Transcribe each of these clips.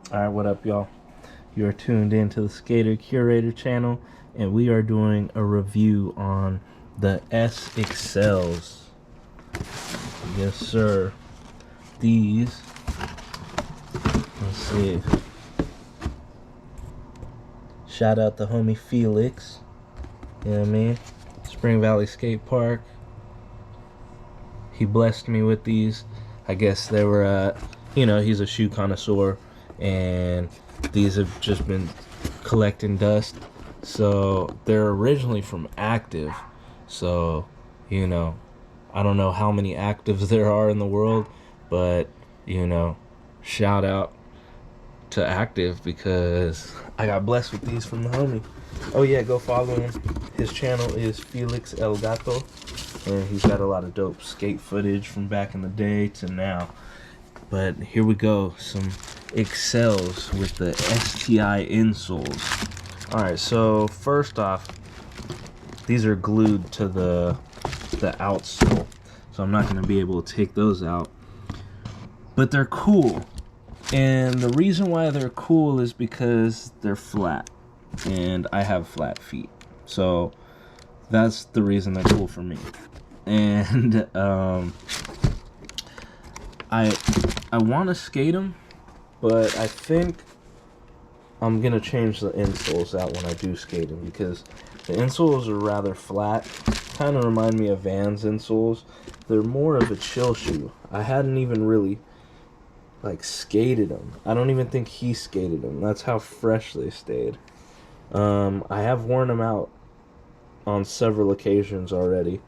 Alright, what up, y'all? You're tuned into the Skater Curator channel, and we are doing a review on the Accels. Yes, sir. These, let's see. Shout out the homie Felix. You know what I mean? Spring Valley Skate Park. He blessed me with these. I guess they were, he's a shoe connoisseur, and these have just been collecting dust. So they're originally from Active. So, I don't know how many Actives there are in the world, but, shout out to Active because I got blessed with these from the homie. Oh yeah, go follow him. His channel is Felix El Gato, and he's got a lot of dope skate footage from back in the day to now. But here we go, some Accels with the STI insoles. Alright, so first off, these are glued to the outsole, so I'm not going to be able to take those out. But they're cool, and the reason why they're cool is because they're flat, and I have flat feet, so that's the reason they're cool for me. And I want to skate them, but I think I'm gonna change the insoles out when I do skate them, because the insoles are rather flat, kind of remind me of Vans insoles. They're more of a chill shoe. I hadn't even really skated them. I don't even think he skated them. That's how fresh they stayed. I have worn them out on several occasions already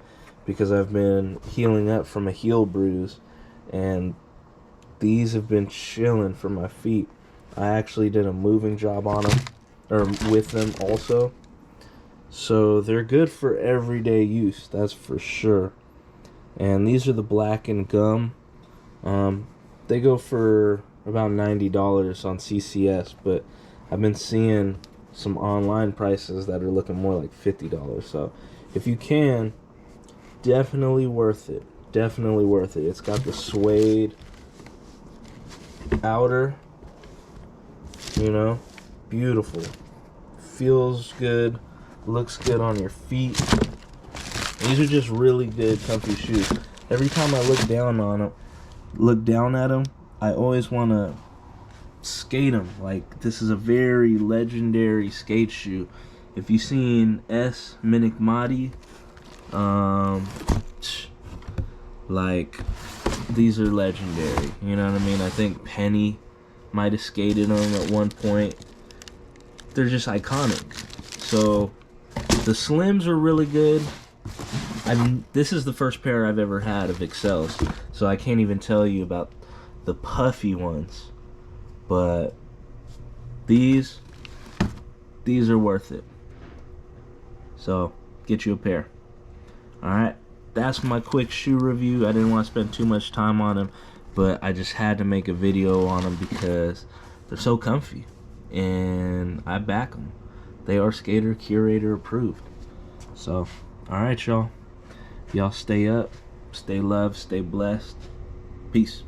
because I've been healing up from a heel bruise, and these have been chilling for my feet. I actually did a moving job on them, or with them also, so they're good for everyday use, that's for sure. And these are the black and gum. They go for about $90 on CCS, but I've been seeing some online prices that are looking more like $50. So if you can, definitely worth it. Definitely worth it. It's got the suede outer, beautiful. Feels good, looks good on your feet. These are just really good, comfy shoes. Every time I look down at them, I always want to skate them. Like, this is a very legendary skate shoe. If you've seen S. Minikmati, these are legendary, you know what I mean? I think Penny might have skated them at one point. They're just iconic. So the slims are really good. This is the first pair I've ever had of Accels, so I can't even tell you about the puffy ones, but these are worth it. So get you a pair. Alright, that's my quick shoe review. I didn't want to spend too much time on them, but I just had to make a video on them because they're so comfy, and I back them. They are Skater Curator approved. So, alright, y'all. Y'all stay up, stay loved, stay blessed. Peace.